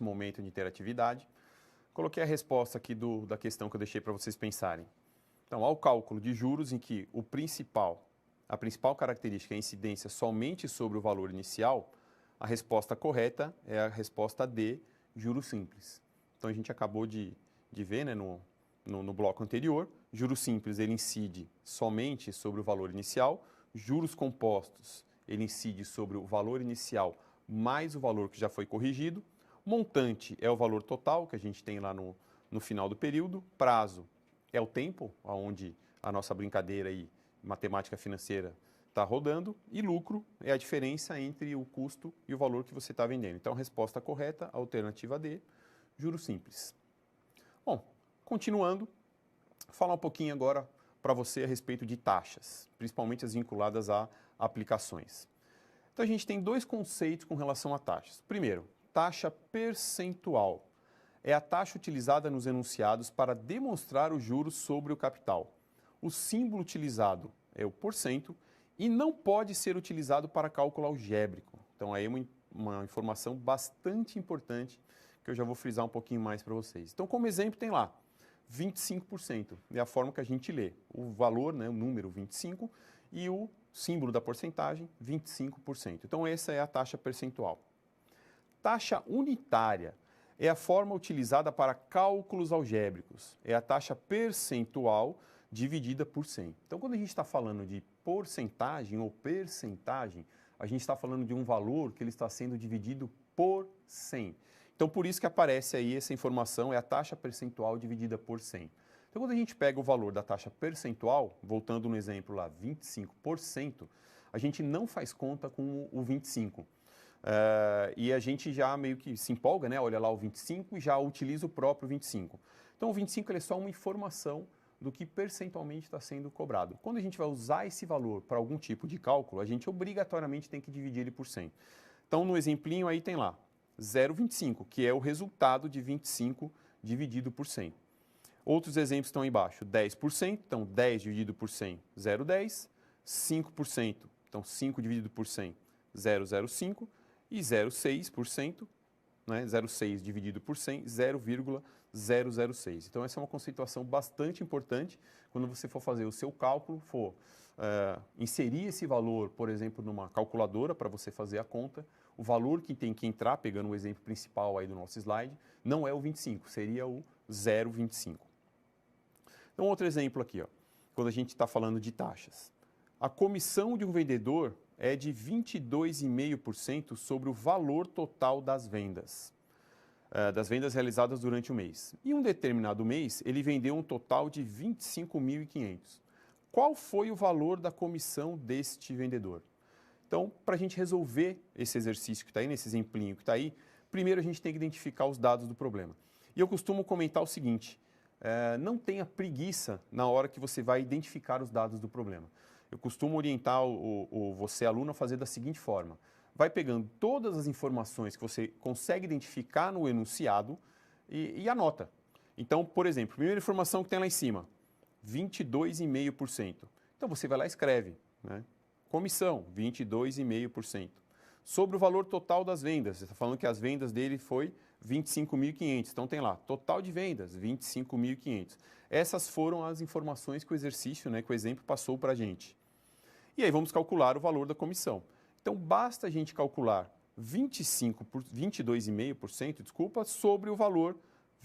momento de interatividade. Coloquei a resposta aqui da questão que eu deixei para vocês pensarem. Então, ao cálculo de juros em que a principal característica é a incidência somente sobre o valor inicial, a resposta correta é a resposta D, juros simples. Então, a gente acabou de ver, né, no bloco anterior, juros simples ele incide somente sobre o valor inicial, juros compostos ele incide sobre o valor inicial mais o valor que já foi corrigido, montante é o valor total que a gente tem lá no final do período, prazo é o tempo onde a nossa brincadeira aí, matemática financeira está rodando, e lucro é a diferença entre o custo e o valor que você está vendendo. Então, a resposta correta, alternativa D, juros simples. Bom, continuando, falar um pouquinho agora para você a respeito de taxas, principalmente as vinculadas a aplicações. Então, a gente tem dois conceitos com relação a taxas. Primeiro, taxa percentual. É a taxa utilizada nos enunciados para demonstrar os juros sobre o capital. O símbolo utilizado é o porcento e não pode ser utilizado para cálculo algébrico. Então, aí é uma informação bastante importante que eu já vou frisar um pouquinho mais para vocês. Então, como exemplo, tem lá 25%. É a forma que a gente lê. O valor, né, o número 25 e o símbolo da porcentagem, 25%. Então, essa é a taxa percentual. Taxa unitária é a forma utilizada para cálculos algébricos. É a taxa percentual dividida por 100. Então, quando a gente está falando de porcentagem ou percentagem, a gente está falando de um valor que ele está sendo dividido por 100. Então, por isso que aparece aí essa informação, é a taxa percentual dividida por 100. Então, quando a gente pega o valor da taxa percentual, voltando no exemplo lá, 25%, a gente não faz conta com o 25%. E a gente já meio que se empolga, né? Olha lá o 25 e já utiliza o próprio 25. Então, o 25 ele é só uma informação do que percentualmente está sendo cobrado. Quando a gente vai usar esse valor para algum tipo de cálculo, a gente obrigatoriamente tem que dividir ele por 100. Então, no exemplinho aí tem lá 0,25, que é o resultado de 25 dividido por 100. Outros exemplos estão aí embaixo. 10%, então 10 dividido por 100, 0,10. 5%, então 5 dividido por 100, 0,05. E 0,6%, né? 0,6 dividido por 100, 0,006. Então, essa é uma conceituação bastante importante quando você for fazer o seu cálculo, for inserir esse valor, por exemplo, numa calculadora para você fazer a conta, o valor que tem que entrar, pegando o exemplo principal aí do nosso slide, não é o 25, seria o 0,25. Então, outro exemplo aqui, ó, quando a gente está falando de taxas. A comissão de um vendedor é de 22,5% sobre o valor total das vendas realizadas durante o mês. Em um determinado mês, ele vendeu um total de 25.500. Qual foi o valor da comissão deste vendedor? Então, para a gente resolver esse exercício que está aí, nesse exemplinho que está aí, primeiro a gente tem que identificar os dados do problema. E eu costumo comentar o seguinte, não tenha preguiça na hora que você vai identificar os dados do problema. Eu costumo orientar você, aluno, a fazer da seguinte forma. Vai pegando todas as informações que você consegue identificar no enunciado e anota. Então, por exemplo, primeira informação que tem lá em cima, 22,5%. Então, você vai lá e escreve, né? Comissão, 22,5%. Sobre o valor total das vendas, você está falando que as vendas dele foi 25.500. Então, tem lá, total de vendas, 25.500. Essas foram as informações que o exercício, né, que o exemplo passou para a gente. E aí vamos calcular o valor da comissão. Então, basta a gente calcular 22,5%, desculpa, sobre o valor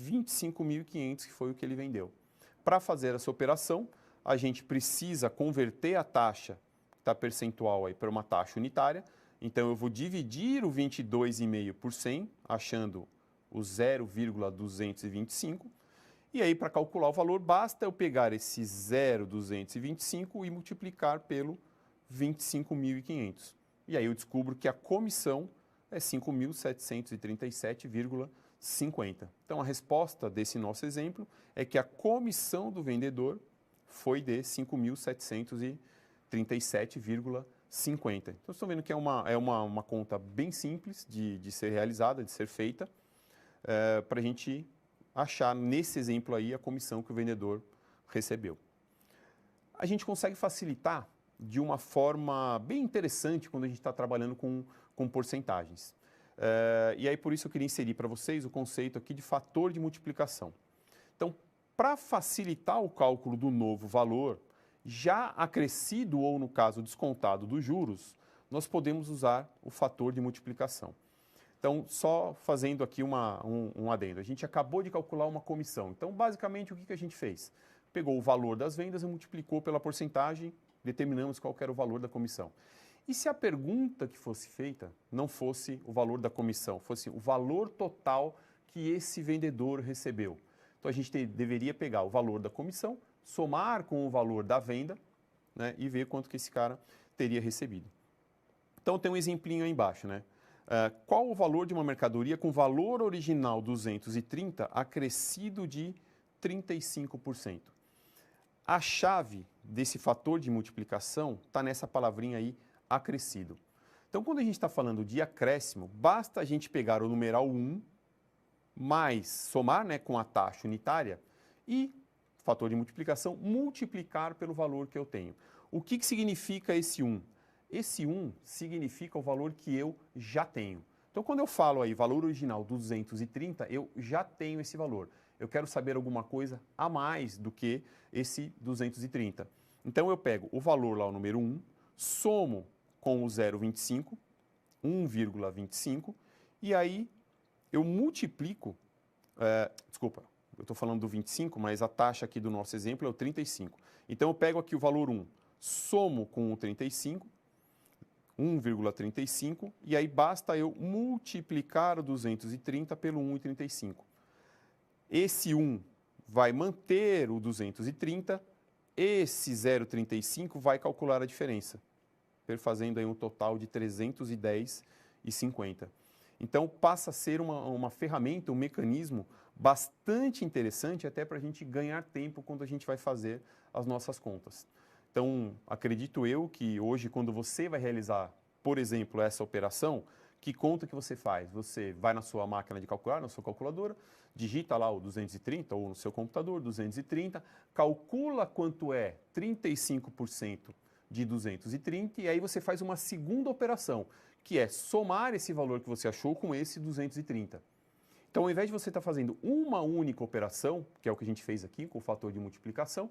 25.500, que foi o que ele vendeu. Para fazer essa operação, a gente precisa converter a taxa, que está percentual aí, para uma taxa unitária. Então, eu vou dividir o 22,5 por 100, achando o 0,225. E aí, para calcular o valor, basta eu pegar esse 0,225 e multiplicar pelo 25.500. E aí eu descubro que a comissão é 5.737,50. Então, a resposta desse nosso exemplo é que a comissão do vendedor foi de 5.737,50. Então, vocês estão vendo que é uma conta bem simples de ser realizada, de ser feita, para a gente achar nesse exemplo aí a comissão que o vendedor recebeu. A gente consegue facilitar de uma forma bem interessante quando a gente está trabalhando com porcentagens. E aí, por isso, eu queria inserir para vocês o conceito aqui de fator de multiplicação. Então, para facilitar o cálculo do novo valor, já acrescido ou, no caso, descontado dos juros, nós podemos usar o fator de multiplicação. Então, só fazendo aqui um adendo. A gente acabou de calcular uma comissão. Então, basicamente, o que a gente fez? Pegou o valor das vendas e multiplicou pela porcentagem, determinamos qual era o valor da comissão. E se a pergunta que fosse feita não fosse o valor da comissão, fosse o valor total que esse vendedor recebeu? Então, a gente deveria pegar o valor da comissão, somar com o valor da venda, né, e ver quanto que esse cara teria recebido. Então, tem um exemplinho aí embaixo, né? Qual o valor de uma mercadoria com valor original 230 acrescido de 35%? A chave desse fator de multiplicação está nessa palavrinha aí, acrescido. Então, quando a gente está falando de acréscimo, basta a gente pegar o numeral 1, mais somar, né, com a taxa unitária e, fator de multiplicação, multiplicar pelo valor que eu tenho. O que significa esse 1? Esse 1 significa o valor que eu já tenho. Então, quando eu falo aí valor original 230, eu já tenho esse valor. Eu quero saber alguma coisa a mais do que esse 230. Então, eu pego o valor lá, o número 1, somo com o 0,25, 1,25, e aí eu multiplico, desculpa, eu estou falando do 25, mas a taxa aqui do nosso exemplo é o 35. Então, eu pego aqui o valor 1, somo com o 35, 1,35, e aí basta eu multiplicar o 230 pelo 1,35. Esse 1 vai manter o 230, esse 0,35 vai calcular a diferença, fazendo aí um total de 310,50. Então, passa a ser uma ferramenta, um mecanismo bastante interessante até para a gente ganhar tempo quando a gente vai fazer as nossas contas. Então, acredito eu que hoje, quando você vai realizar, por exemplo, essa operação, que conta que você faz? Você vai na sua máquina de calcular, na sua calculadora, digita lá o 230 ou no seu computador, 230, calcula quanto é 35% de 230 e aí você faz uma segunda operação, que é somar esse valor que você achou com esse 230. Então, ao invés de você estar fazendo uma única operação, que é o que a gente fez aqui com o fator de multiplicação,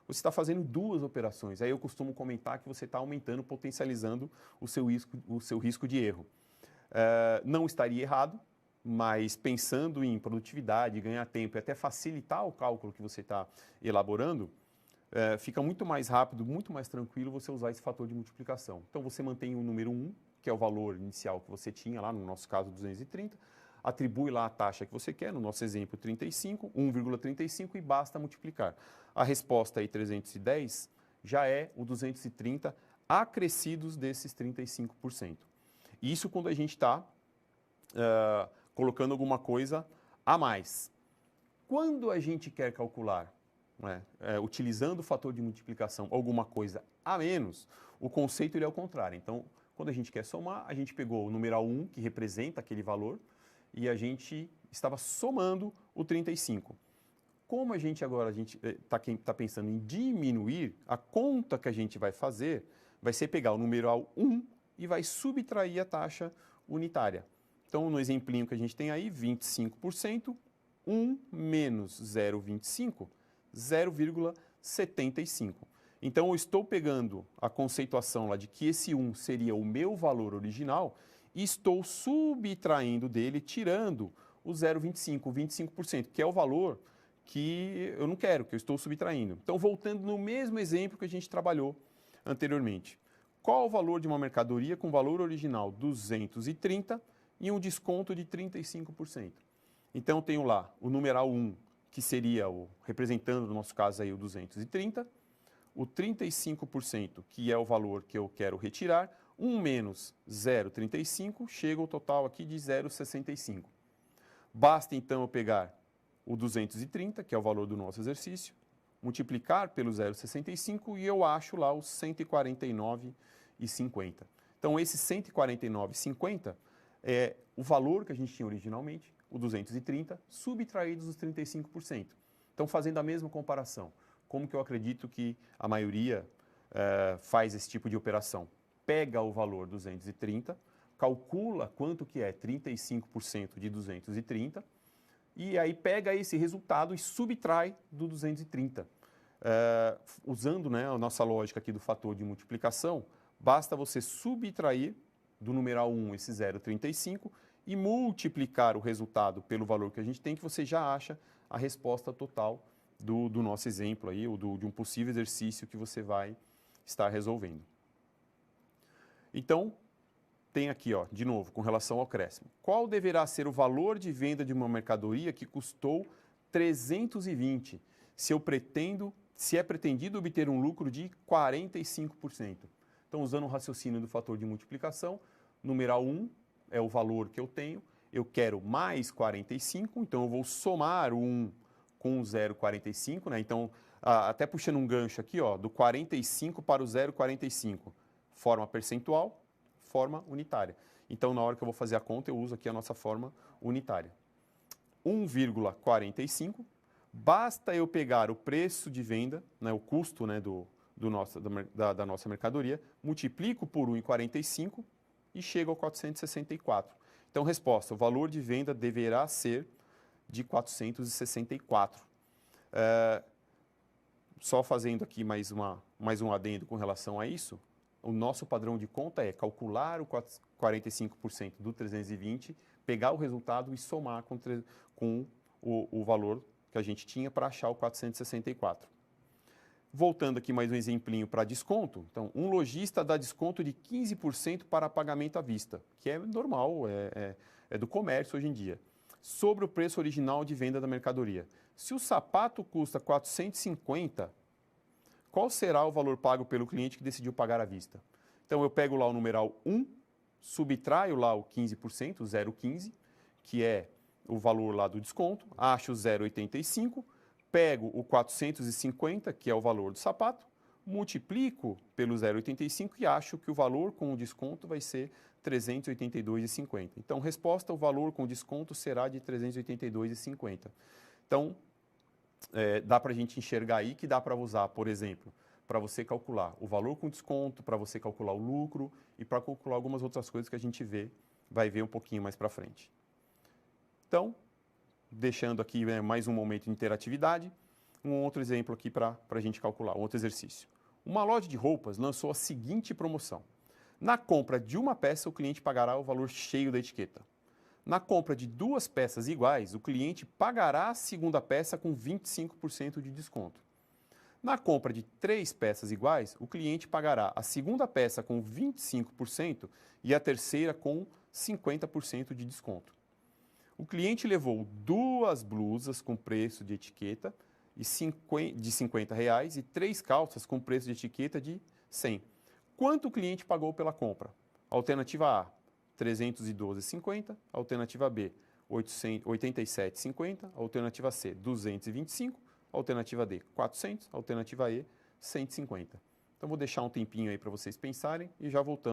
você está fazendo duas operações. Aí eu costumo comentar que você está aumentando, potencializando o seu risco de erro. Não estaria errado, mas pensando em produtividade, ganhar tempo e até facilitar o cálculo que você está elaborando, fica muito mais rápido, muito mais tranquilo você usar esse fator de multiplicação. Então, você mantém o número 1, que é o valor inicial que você tinha lá, no nosso caso 230, atribui lá a taxa que você quer, no nosso exemplo 35, 1,35 e basta multiplicar. A resposta aí 310 já é o 230 acrescidos desses 35%. Isso quando a gente está colocando alguma coisa a mais. Quando a gente quer calcular, utilizando o fator de multiplicação, alguma coisa a menos, o conceito ele é o contrário. Então, quando a gente quer somar, a gente pegou o numeral 1, que representa aquele valor, e a gente estava somando o 35. Como a gente está pensando em diminuir, a conta que a gente vai fazer vai ser pegar o numeral 1 e vai subtrair a taxa unitária. Então, no exemplinho que a gente tem aí, 25%, 1 menos 0,25, 0,75. Então, eu estou pegando a conceituação lá de que esse 1 seria o meu valor original e estou subtraindo dele, tirando o 0,25, o 25%, que é o valor que eu não quero, que eu estou subtraindo. Então, voltando no mesmo exemplo que a gente trabalhou anteriormente. Qual o valor de uma mercadoria com valor original 230 e um desconto de 35%? Então, eu tenho lá o numeral 1, que seria representando, no nosso caso, aí, o 230, o 35%, que é o valor que eu quero retirar, 1 menos 0,35, chega ao total aqui de 0,65. Basta, então, eu pegar o 230, que é o valor do nosso exercício, multiplicar pelo 0,65 e eu acho lá os 149,50. Então, esse 149,50 é o valor que a gente tinha originalmente, o 230, subtraídos os 35%. Então, fazendo a mesma comparação, como que eu acredito que a maioria faz esse tipo de operação? Pega o valor 230, calcula quanto que é 35% de 230 e aí pega esse resultado e subtrai do 230. Usando, né, a nossa lógica aqui do fator de multiplicação, basta você subtrair do numeral 1 esse 0,35 e multiplicar o resultado pelo valor que a gente tem, que você já acha a resposta total do nosso exemplo aí, ou de um possível exercício que você vai estar resolvendo. Então, tem aqui, ó, de novo, com relação ao acréscimo. Qual deverá ser o valor de venda de uma mercadoria que custou 320, se é pretendido obter um lucro de 45%? Então, usando o raciocínio do fator de multiplicação, numeral 1 é o valor que eu quero mais 45, então eu vou somar o 1 com o 0,45, né? Então, até puxando um gancho aqui, ó, do 45 para o 0,45, forma percentual, forma unitária. Então, na hora que eu vou fazer a conta, eu uso aqui a nossa forma unitária. 1,45, basta eu pegar o preço de venda, né, o custo, né, da nossa mercadoria, multiplico por 1,45 e chego ao 464. Então, resposta, o valor de venda deverá ser de 464. Só fazendo aqui mais um adendo com relação a isso, o nosso padrão de conta é calcular o 45% do 320, pegar o resultado e somar com o valor que a gente tinha para achar o 464. Voltando aqui mais um exemplinho para desconto. Então, um lojista dá desconto de 15% para pagamento à vista, que é normal, é do comércio hoje em dia, sobre o preço original de venda da mercadoria. Se o sapato custa 450, qual será o valor pago pelo cliente que decidiu pagar à vista? Então, eu pego lá o numeral 1, subtraio lá o 15%, o 0,15, que é o valor lá do desconto, acho 0,85, pego o 450, que é o valor do sapato, multiplico pelo 0,85 e acho que o valor com o desconto vai ser 382,50. Então, resposta, o valor com desconto será de 382,50. Então, dá para a gente enxergar aí que dá para usar, por exemplo, para você calcular o valor com desconto, para você calcular o lucro e para calcular algumas outras coisas que a gente vai ver um pouquinho mais para frente. Então, deixando aqui mais um momento de interatividade, um outro exemplo aqui para a gente calcular, um outro exercício. Uma loja de roupas lançou a seguinte promoção. Na compra de uma peça, o cliente pagará o valor cheio da etiqueta. Na compra de 2 peças iguais, o cliente pagará a segunda peça com 25% de desconto. Na compra de 3 peças iguais, o cliente pagará a segunda peça com 25% e a terceira com 50% de desconto. O cliente levou 2 blusas com preço de etiqueta de R$50 e 3 calças com preço de etiqueta de R$100. Quanto o cliente pagou pela compra? Alternativa A, R$312,50. Alternativa B, R$87,50. Alternativa C, R$225. Alternativa D, R$400. Alternativa E, R$150. Então, vou deixar um tempinho aí para vocês pensarem e já voltamos.